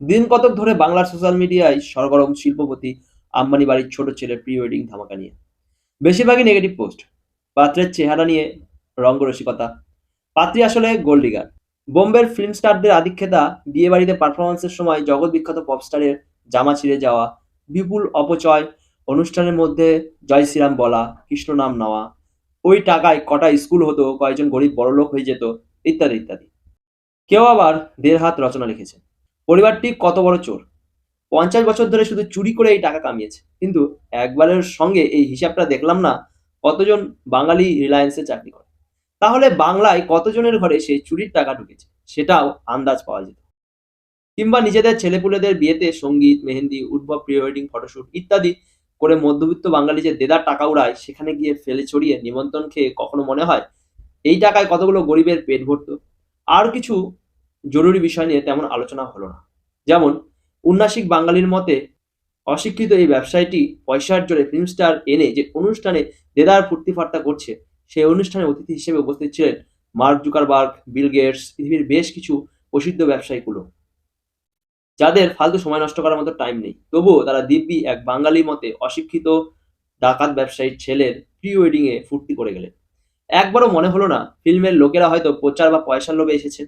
দিন কতক ধরে বাংলার সোশ্যাল মিডিয়ায় সরগরম শিল্পপতি আম্বানি বাড়ির ছোট ছেলের প্রি ওয়েডিং ধামাকা নিয়ে বেশিরভাগই নেগেটিভ পোস্ট। পাত্রের চেহারা নিয়ে রঙ্গরসিকতা, পাত্রী আসলে গোল্ড ডিগার, বোম্বের ফিল্ম স্টারদের আধিক্যতা, বিয়ে বাড়িতে পারফরমেন্সের সময় জগৎ বিখ্যাত পপস্টারের জামা ছিঁড়ে যাওয়া, বিপুল অপচয়, অনুষ্ঠানের মধ্যে জয় শ্রীরাম বলা, কৃষ্ণ নাম নেওয়া, ওই টাকায় কটা স্কুল হতো, কয়েকজন গরিব বড়লোক হয়ে যেত, ইত্যাদি ইত্যাদি। কেউ আবার দেড় হাত রচনা লিখেছে, পরিবারটি কত বড় চোর, ৫০ বছর ধরে শুধু চুরি করে এই টাকা কামিয়েছে। কিন্তু একবারের সঙ্গে এই হিসাবটা দেখলাম না কতজন বাঙালি রিলায়েন্সে চাকরি করে। তাহলে বাংলায় কতজনের ঘরে সেই চুরির টাকা ঢুকেছে সেটাও আন্দাজ পাওয়া যেত। কিংবা নিজেদের ছেলেপুলেদের বিয়েতে সঙ্গীত, মেহেন্দি, উদ্ভব প্রি ওয়েডিং ফটোশুট ইত্যাদি করে মধ্যবিত্ত বাঙালি যে দেদার টাকা উড়ায়, সেখানে গিয়ে ফেলে ছড়িয়ে নিমন্ত্রণ খেয়ে কখনো মনে হয় এই টাকায় কতগুলো গরিবের পেট ভরত? আর কিছু জরুরি বিষয় নিয়ে তেমন আলোচনা হলো না। যেমন উন্নাসিক বাঙালির মতে অশিক্ষিত এই ব্যবসায়ীটি পয়সার জোরে ফিল্ম স্টার এনে যে অনুষ্ঠানে দেদার ফুর্তি ফার্তা করছে, সেই অনুষ্ঠানে অতিথি হিসেবে উপস্থিত ছিলেন মার্ক জুকারবার্গ, বিল গেটস, পৃথিবীর বেশ কিছু প্রসিদ্ধ ব্যবসায়ীগুলো, যাদের ফালতু সময় নষ্ট করার মতো টাইম নেই। তবুও তারা দিব্যি এক বাঙালি মতে অশিক্ষিত ডাকাত ব্যবসায়ীর ছেলের প্রি ওয়েডিং এ ফুর্তি করে গেলেন। একবারও মনে হলো না ফিল্মের লোকেরা হয়তো প্রচার বা পয়সার লোভে এসেছেন।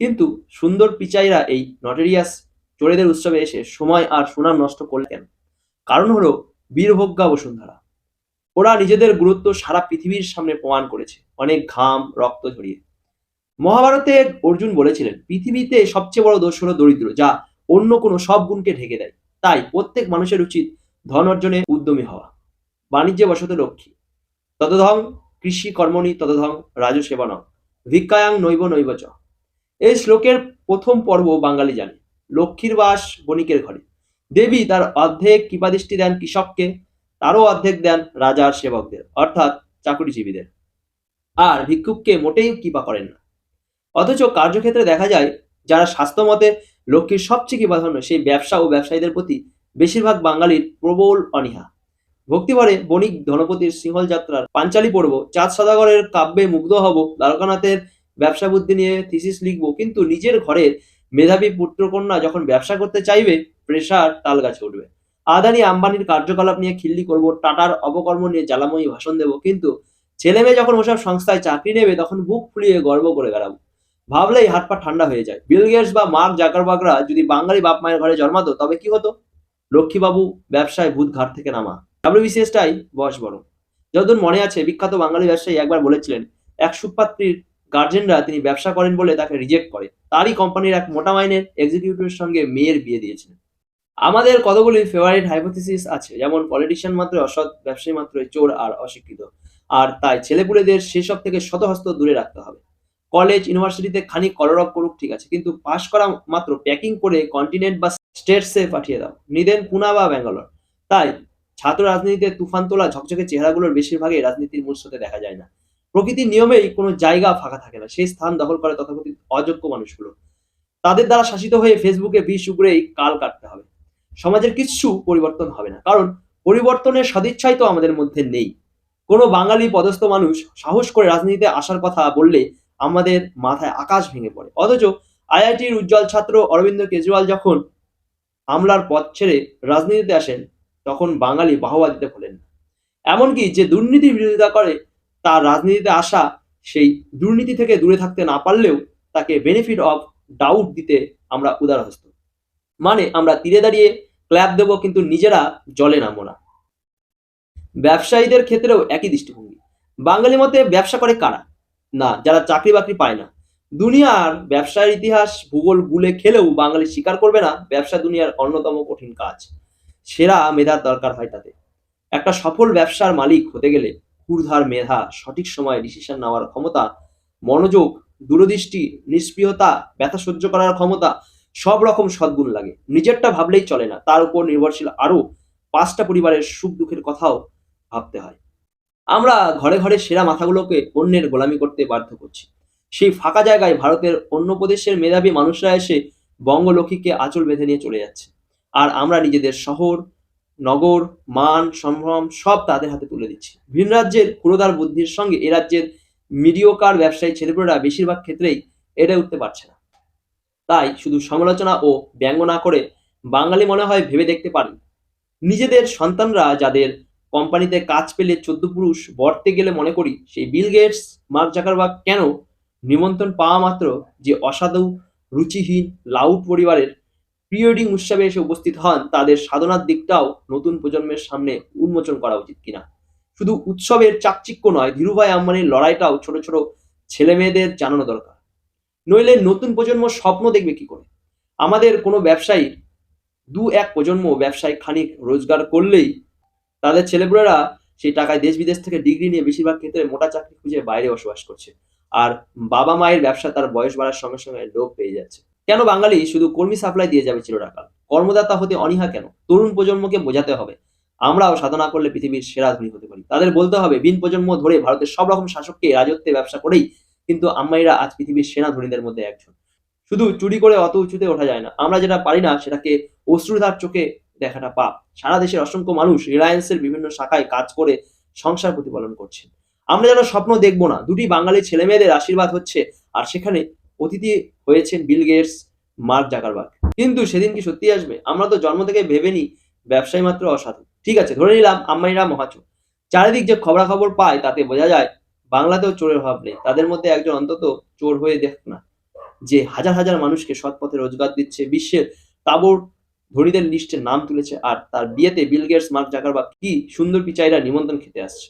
কিন্তু সুন্দর পিচাইরা এই নটেরিয়াস চোরেদের উৎসবে এসে সময় আর সুনাম নষ্ট করলেন কেন? কারণ হলো বীরভোগ্যা বসুন্ধরা। ওরা নিজেদের গুরুত্ব সারা পৃথিবীর সামনে প্রমাণ করেছে, অনেক ঘাম রক্ত ঝরিয়ে। মহাভারতে অর্জুন বলেছিলেন, পৃথিবীতে সবচেয়ে বড় দোষ হলো দরিদ্র, যা অন্য কোনো সব গুণকে ঢেকে দেয়। তাই প্রত্যেক মানুষের উচিত ধন অর্জনে উদ্যমী হওয়া। বাণিজ্যে বসত লক্ষ্মী, ততধং কৃষি কর্মণি ততধং রাজসেবনং ভিক্ষায়াং নৈব নৈব চ। এই শ্লোকের প্রথম পর্ব বাঙালি জানে। লক্ষ্মীর বাস বণিকের ঘরে। দেবী তার অর্ধেক কৃপাদৃষ্টি দেন কৃষককে, তারও অর্ধেক দেন রাজার সেবকদের, অর্থাৎ চাকুরিজীবীদের। আর ভিক্ষুককে মোটেই কৃপা করেন না। অথচ কার্যক্ষেত্রে দেখা যায়, যারা স্বাস্থ্য মতে লক্ষ্মীর সবচেয়ে কৃপাধন্য, সেই ব্যবসা ও ব্যবসায়ীদের প্রতি বেশিরভাগ বাঙালির প্রবল অনীহা। ভক্তিভরে বণিক ধনপতির সিংহল যাত্রার পাঞ্চালী পড়ব, চাঁদ সদাগরের কাব্যে মুগ্ধ হব, দ্বারকানাথের ব্যবসা বুদ্ধি নিয়ে থিসিস লিখব, কিন্তু নিজের ঘরের মেধাবী পুত্রকন্যা যখন ব্যবসা করতে চাইবে, প্রেসার তাল গাছে উঠবে। আদানি আম্বানির কার্যকলাপ নিয়ে খিল্লি করব, টাটার অপকর্ম নিয়ে জ্বালাময়ী ভাষণ দেব, কিন্তু ছেলে মেয়ে যখন ওসব সংস্থায় চাকরি নেবে, তখন বুক ফুলিয়ে গর্ব করে বেড়াবো। ভাবলেই হাত পা ঠান্ডা হয়ে যায়। বিল গেটস বা মার্ক জাকারবার্গরা যদি বাঙালি বাপ মায়ের ঘরে জন্মাতো, তবে কি হতো? লক্ষ্মীবাবু ব্যবসায় ভূত ঘাট থেকে নামা, ডাব্লিউবিসিএসটাই বয়স বড়। যতদূর মনে আছে, বিখ্যাত বাঙালি ব্যবসায়ী একবার বলেছিলেন, এক সুপাত্রীর গার্জেনরা তিনি ব্যবসা করেন বলে তাকে রিজেক্ট করে, তারই কোম্পানির এক মোটা মাইনের এক্সিকিউটিভের সঙ্গে মেয়ের বিয়ে দিয়েছিলেন। আমাদের কতগুলি ফেভারিট হাইপোথিসিস আছে, যেমন পলিটিশিয়ান মাত্র অসৎ, ব্যবসায়ী মাত্র চোর আর অশিক্ষিত, আর তাই ছেলেপুলেদের সেসব থেকে শতহস্ত দূরে রাখতে হবে। কলেজ ইউনিভার্সিটিতে খানিক কলরব করুক, ঠিক আছে, কিন্তু পাশ করা মাত্র প্যাকিং করে কন্টিনেন্ট বা স্টেটসে পাঠিয়ে দাও, নিদেন পুনা বা ব্যাঙ্গালোর। তাই ছাত্র রাজনীতিতে তুফান তোলা ঝকঝকে চেহারাগুলোর বেশিরভাগই রাজনীতির মূল স্রোতে দেখা যায় না। প্রকৃতির নিয়মেই কোনো জায়গা ফাঁকা থাকে না, সেই স্থান দখল করে তথাকথিত অযোগ্য মানুষগুলো। তাদের দ্বারা শাসিত হয়ে ফেসবুকে বিষ উগড়েই কাল কাটতে হবে। সমাজের কিচ্ছু পরিবর্তন হবে না, কারণ পরিবর্তনের সদিচ্ছাই তো আমাদের মধ্যে নেই। কোনো বাঙালি পদস্থ মানুষ সাহস করে রাজনীতিতে আসার কথা বললে আমাদের মাথায় আকাশ ভেঙে পড়ে। অথচ আইআইটির উজ্জ্বল ছাত্র অরবিন্দ কেজরিওয়াল যখন আমলার পথ ছেড়ে রাজনীতিতে আসেন, তখন বাঙালি বাহবা দিতে ভোলেন না। এমনকি যে দুর্নীতির বিরোধিতা করে, তার রাজনীতিতে আসা সেই দুর্নীতি থেকে দূরে থাকতে না পারলেও তাকে বেনিফিট অফ ডাউট দিতে আমরা উদারহস্ত। মানে আমরা তীরে দাঁড়িয়ে ক্ল্যাপ দেবো, কিন্তু নিজেরা জলে নামবো না। ব্যবসায়ীদের ক্ষেত্রেও একই দৃষ্টিভঙ্গি। বাঙালি মতে ব্যবসা করে কারা? না, যারা চাকরি বাকরি পায় না। দুনিয়ার ব্যবসার ইতিহাস ভূগোল গুলে খেলেও বাঙালি স্বীকার করবে না, ব্যবসা দুনিয়ার অন্যতম কঠিন কাজ। সেরা মেধার দরকার হয় তাতে। একটা সফল ব্যবসার মালিক হতে গেলে ক্ষুরধার মেধা, সঠিক সময়ে ডিসিশন নেওয়ার ক্ষমতা, মনোযোগ, দূরদৃষ্টি, নিষ্প্রিয়তা, ব্যথা সহ্য করার ক্ষমতা, সব রকম সদ্গুণ লাগে। নিজেরটা ভাবলেই চলে না, তার উপর নির্ভরশীল আরো ৫টা পরিবারের সুখ দুঃখের কথাও ভাবতে হয়। আমরা ঘরে ঘরে সেরা মাথাগুলোকে অন্যের গোলামি করতে বাধ্য করছি। সেই ফাঁকা জায়গায় ভারতের অন্য প্রদেশের মেধাবী মানুষরা এসে বঙ্গলক্ষ্মীকে আঁচল বেঁধে নিয়ে চলে যাচ্ছে। আর আমরা নিজেদের শহর, নগর, মান, সম্ভ্রম সব তাদের হাতে তুলে দিচ্ছি। ভিন রাজ্যের ক্ষুরোদার বুদ্ধির সঙ্গে এ রাজ্যের মিডিওকার ব্যবসায়ী ছেলেপুলেরা বেশিরভাগ ক্ষেত্রেই এড়ে উঠতে পারছে না। তাই শুধু সমালোচনা ও ব্যঙ্গ না করে বাঙালি মনে হয় ভেবে দেখতে পারেন, নিজেদের সন্তানরা যাদের কোম্পানিতে কাজ পেলে ১৪ পুরুষ বর্তে গেলে মনে করি সেই বিল গেটস, মার্ক জাকারবার্গ কেন নিমন্ত্রণ পাওয়া মাত্র যে অসাধু, রুচিহীন, লাউড পরিবারের প্রি ওয়েডিং উৎসবে এসে উপস্থিত হন, তাদের সাধনার দিকটাও নতুন প্রজন্মের সামনে উন্মোচন করা উচিত কিনা। শুধু উৎসবের চাকচিক্য নয়, ধীরুভাই আম্বানির লড়াইটাও ছোট ছোট ছেলেমেয়েদের জানানো দরকার। নইলে নতুন প্রজন্ম স্বপ্ন দেখবে কি করে? আমাদের কোনো ব্যবসায়ীর ২-১ প্রজন্ম ব্যবসায় খানিক রোজগার করলেই তাদের ছেলেপুলেরা সেই টাকায় দেশ-বিদেশ থেকে ডিগ্রি নিয়ে বেশিরভাগ ক্ষেত্রে মোটা চাকরি খুঁজে বাইরে বসবাস করছে। আর বাবা-মায়ের ব্যবসা তার বয়স বাড়ার সঙ্গে সঙ্গে লোপ পেয়ে যাচ্ছে। কেন বাঙালি শুধু কর্মী সাপ্লাই দিয়ে যাবে চিরকাল? কর্মদাতা হতে অনীহা কেন? তরুণ প্রজন্মকে বোঝাতে হবে, আমরাও সাধনা করলে পৃথিবীর সেরা ধনী হতে পারি। তাদের বলতে হবে, বিন প্রজন্ম ধরে ভারতের সব রকম শাসককে রাজত্বে ব্যবসা করেই কিন্তু আম্বানিরা আজ পৃথিবীর সেরা ধনীদের মধ্যে একজন। শুধু চুরি করে অত উঁচুতে ওঠা যায় না। আমরা যেটা পারি না সেটাকে অশ্রুধার চোখে দেখাটা পাপ। সারা দেশের অসংখ্য মানুষ রিলায়েন্সের বিভিন্ন শাখায় কাজ করে সংসার প্রতিপালন করছেন। আমরা যেন স্বপ্ন দেখব না, দুটি বাঙালি ছেলেমেয়েদের আশীর্বাদ হচ্ছে আর সেখানে অতিথি হয়েছেন বিল গেটস, মার্ক জাকারবার্গ। কিন্তু সেদিন কি সত্যি আসবে? আমরা তো জন্ম থেকে ভেবে নিই ব্যবসায়ী মাত্র অসাধু। ঠিক আছে, ধরে নিলাম আম্বানিরা মহাচোর। চারিদিক যে খবরাখবর পায় তাতে বোঝা যায় বাংলাতেও চোরের অভাব নেই। তাদের মধ্যে একজন অন্তত চোর হয়ে দেখ না, যে হাজার হাজার মানুষকে সৎ পথে রোজগার দিচ্ছে, বিশ্বের তাবড় ধনীদের লিস্টে নাম তুলেছে, আর তার বিয়েতে বিল গেটস, মার্ক জাকারবার্গ কি সুন্দর পিচাইরা নিমন্ত্রণ খেতে আসছে।